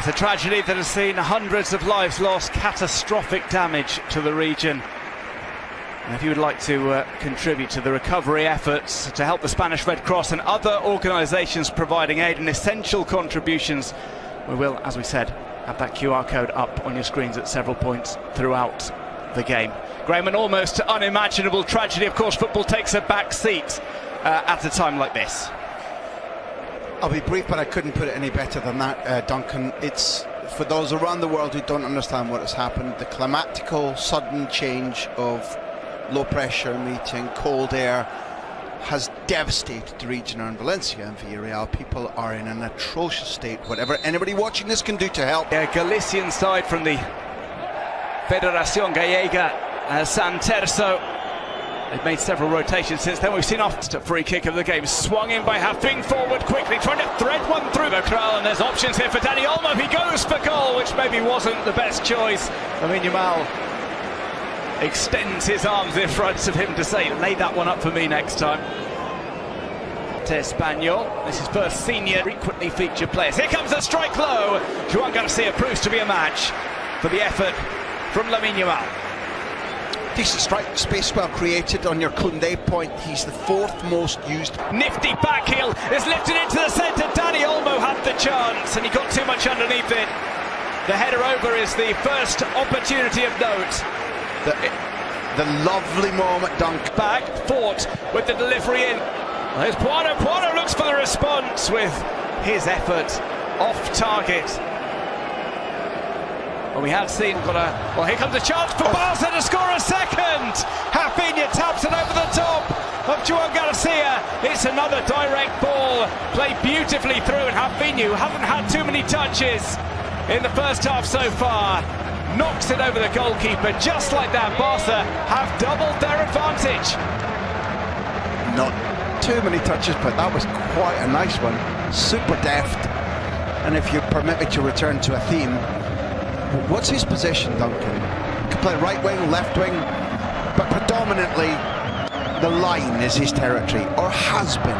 It's a tragedy that has seen hundreds of lives lost, catastrophic damage to the region. And if you would like to contribute to the recovery efforts to help the Spanish Red Cross and other organisations providing aid and essential contributions, we will, as we said, have that QR code up on your screens at several points throughout the game. Graham, an almost unimaginable tragedy. Of course, football takes a back seat at a time like this. I'll be brief, but I couldn't put it any better than that, Duncan. It's, for those around the world who don't understand what has happened, the climatical sudden change of low pressure meeting cold air has devastated the region around Valencia and Fíaréal. People are in an atrocious state. Whatever anybody watching this can do to help. A Galician side from the Federación Gallega, San Terzo. They've made several rotations since then. We've seen off free kick of the game, swung in by Hafing, forward quickly, trying to thread one through the crowd, and there's options here for Dani Olmo. He goes for goal, which maybe wasn't the best choice. I mean, Yimál extends his arms in front of him to say, lay that one up for me next time. Espanyol, this is first senior, frequently featured players. Here comes a strike low. Joan Garcia proves to be a match for the effort from Lamine Yamal. Decent strike, space well created on your Koundé point. He's the fourth most used. Nifty back heel is lifted into the centre. Dani Olmo had the chance and he got too much underneath it. The header over is the first opportunity of note. The lovely moment, dunk. Back, fought with the delivery in. There's Poirot. Poirot looks for the response with his effort off target. Well, we have seen, well, here comes a chance for Barca to score a second. Rafinha taps it over the top of Joan Garcia. It's another direct ball, played beautifully through, and Rafinha, who hasn't had too many touches in the first half so far, knocks it over the goalkeeper. Just like that, Barca have doubled their advantage. Not too many touches, but that was quite a nice one. Super deft. And if you permit me to return to a theme, what's his position, Duncan? He can play right wing, left wing, but predominantly the line is his territory, or has been.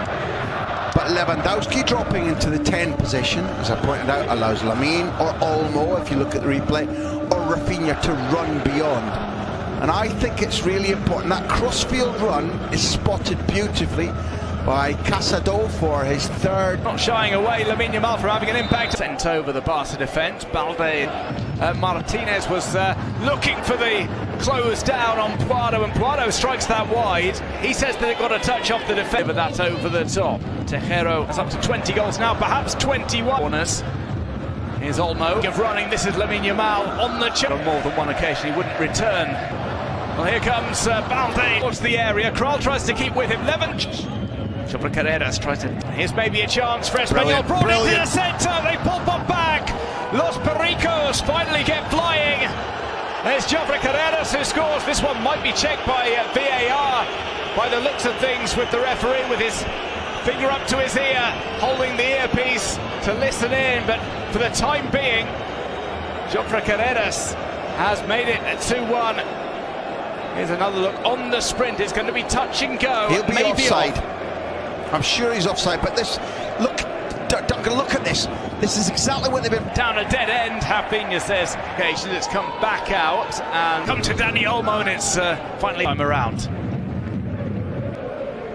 But Lewandowski dropping into the 10 position, as I pointed out, allows Lamine or Olmo, if you look at the replay, or Rafinha to run beyond. And I think it's really important. That crossfield run is spotted beautifully by Casado for his third. Not shying away, Lamine Yamal for having an impact. Sent over the Barca defence. Balde Martinez was looking for the close down on Poirot, and Poirot strikes that wide. He says that it got a touch off the defence, but that's over the top. Tejero has up to 20 goals now, perhaps 21. Corners. Here's Olmo of running. This is Lamine Yamal on the chip. On more than one occasion, he wouldn't return. Well, here comes Balde towards the area. Kral tries to keep with him. Jofre Carreras tries to. Here's maybe a chance for Espanyol. Brought into the centre. They pull one back. Los Pericos finally get flying. There's Jofre Carreras who scores. This one might be checked by VAR by the looks of things, with the referee with his finger up to his ear, holding the earpiece to listen in. But for the time being, Jofre Carreras has made it at 2-1. Here's another look on the sprint. It's going to be touch and go. He'll be maybe offside. I'm sure he's offside, but this, look, Duncan, look at this. This is exactly what they've been. Down a dead end, Rafinha says. Occasion it's come back out and come to Dani Olmo, and it's finally time around.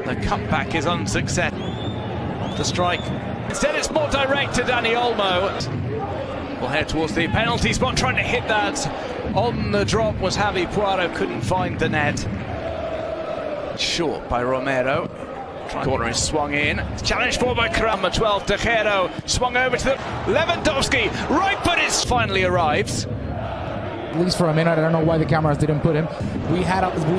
The cutback is unsuccessful. Off the strike. Instead, it's more direct to Dani Olmo. We'll head towards the penalty spot, trying to hit that. On the drop was Javi Poirot, couldn't find the net. Short by Romero. Corner is swung in. Challenged for by Krama 12. Tejero swung over to the Lewandowski. Right foot is finally arrives. At least for a minute, I don't know why the cameras didn't put him. We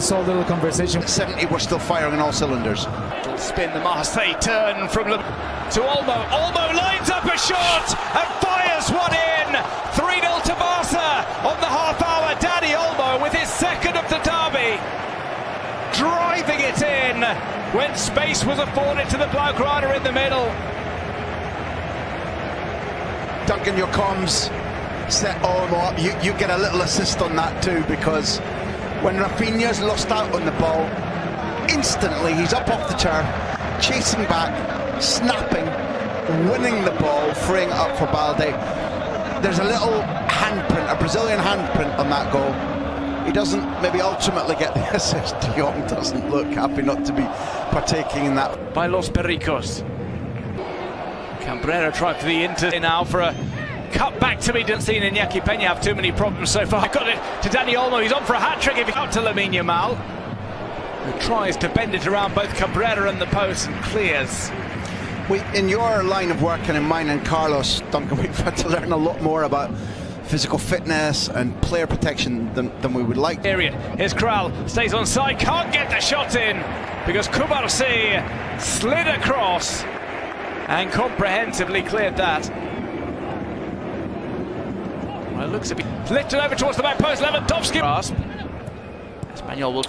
saw a little conversation. 70, we're still firing on all cylinders. Little spin, the Marseille turn from to Olmo. Olmo lines up a shot and fires one in. 3-0 to Barca on the half hour. Dani Olmo with his second of the derby, driving it in when space was afforded to the Blaugrana in the middle. Duncan, your comms set Olmo up. You get a little assist on that too, because when Rafinha's lost out on the ball, instantly he's up off the turf, chasing back, snapping, winning the ball, freeing it up for Balde. there's a little handprint, a Brazilian handprint on that goal. He doesn't maybe ultimately get the assist. Young doesn't look happy not to be partaking in that. By Los Pericos. Cabrera tried for the Inter now for a cut back to me. Didn't see Iñaki Peña have too many problems so far. Got it to Dani Olmo. He's on for a hat-trick if he out to Lamine Yamal, who tries to bend it around both Cabrera and the post and clears. In your line of work and in mine and Carlos, Duncan, we've had to learn a lot more about physical fitness and player protection than we would like. Period. Here's Kral, stays on side, can't get the shot in because Kubarsi slid across and comprehensively cleared that. Well, it looks a bit lifted over towards the back post. Lewandowski grasp. Espanyol will.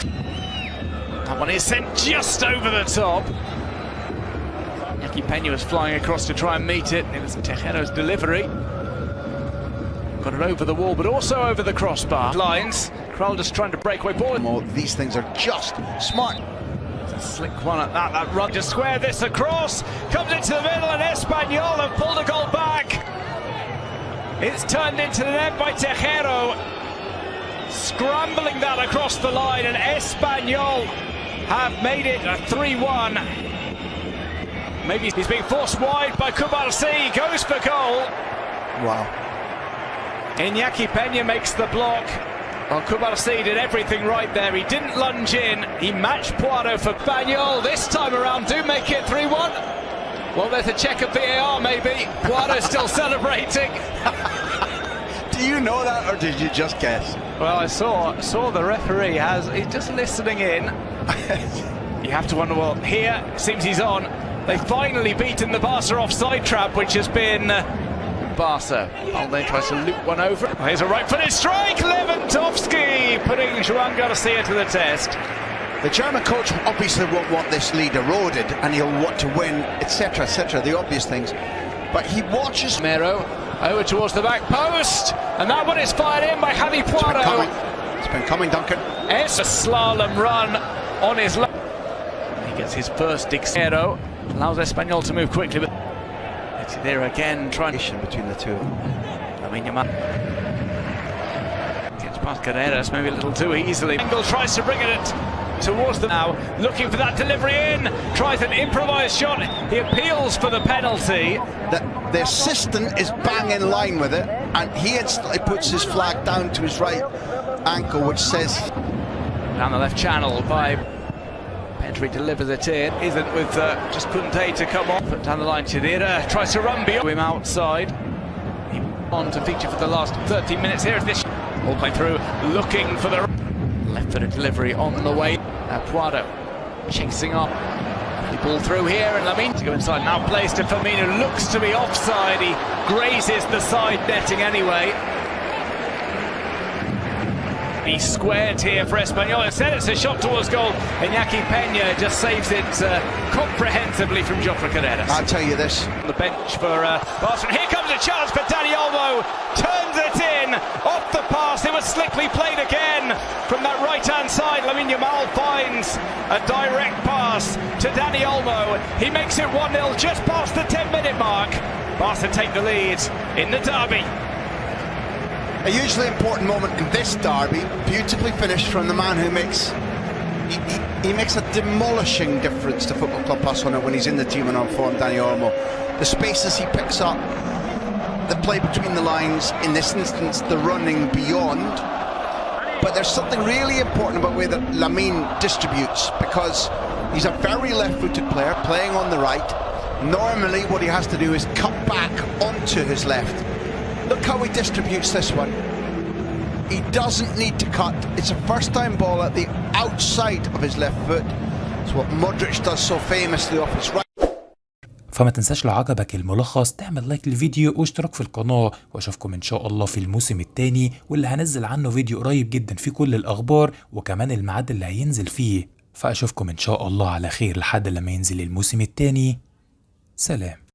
That one is sent just over the top. Iñaki Peña was flying across to try and meet it. It was Tejero's delivery. Got it over the wall, but also over the crossbar. Lines. Kral just trying to break away ball. Well, these things are just smart. It's a slick one at that. That run to square this across. Comes into the middle, and Espanyol have pulled a goal back. It's turned into the net by Tejero. Scrambling that across the line, and Espanyol have made it a 3-1. Maybe he's being forced wide by Kubarsi. Goes for goal. Wow. Iñaki Peña makes the block. Well, Kubarsi did everything right there. He didn't lunge in. He matched Poirot for Espanyol. This time around, do make it 3-1. Well, there's a check of VAR, maybe. Poirot still celebrating. Do you know that, or did you just guess? Well, I saw the referee he's just listening in. You have to wonder, well, here seems he's on. They've finally beaten the Barca offside trap, which has been Barca. Alde tries to loop one over. Here's a right-footed strike. Lewandowski putting Joan Garcia to the test. The German coach obviously won't want this lead eroded, and he'll want to win, etc., etc., the obvious things. But he watches Mero over towards the back post, and that one is fired in by Javi Poirot. It's been coming, Duncan. It's a slalom run on his left. He gets his first Dixero, allows Espanyol to move quickly, but it's there again, trying between the two. Lamine Yamal gets past Carreras, maybe a little too easily. Engel tries to bring it towards them now, looking for that delivery in, tries an improvised shot, he appeals for the penalty. The assistant is bang in line with it, and he instantly puts his flag down to his right ankle, which says... Down the left channel by Pedri, delivers it in, isn't with just Kunte to come on. But down the line, Chidira tries to run beyond him outside. He on to feature for the last 30 minutes. Here's this all play through, looking for the left-footed delivery on the way. Poirot chasing up. The ball through here, and Lamine to go inside. Now plays to Firmino, looks to be offside. He grazes the side netting anyway. He's squared here for Espanyol. Instead, it's a shot towards goal. Iñaki Peña just saves it comprehensively from Jofre Carreras. I'll tell you this. On the bench for Barcelona. Here comes a chance for Dani Olmo. Turns it in off the pass. It was slickly played again from that right-hand side. Lamine Yamal finds a direct pass to Dani Olmo. He makes it 1-0 just past the 10-minute mark. Barca take the lead in the derby. A hugely important moment in this derby, beautifully finished from the man who makes he makes a demolishing difference to Football Club Barcelona when he's in the team and on form, Dani Olmo. The spaces he picks up, the play between the lines, in this instance the running beyond. But there's something really important about the way that Lamine distributes, because he's a very left-footed player playing on the right. Normally what he has to do is cut back onto his left. Look how he distributes this one. He doesn't need to cut. It's a first-time ball at the outside of his left foot. It's what Modric does so famously off his right. فما تنساش لو عجبك الملخص تعمل لايك للفيديو واشتراك في القناة، واشوفكم ان شاء الله في الموسم الثاني واللي هنزل عنه فيديو قريب جدا في كل الاخبار وكمان الميعاد اللي هينزل فيه. فاشوفكم ان شاء الله على خير لحد لما ينزل الموسم الثاني. سلام.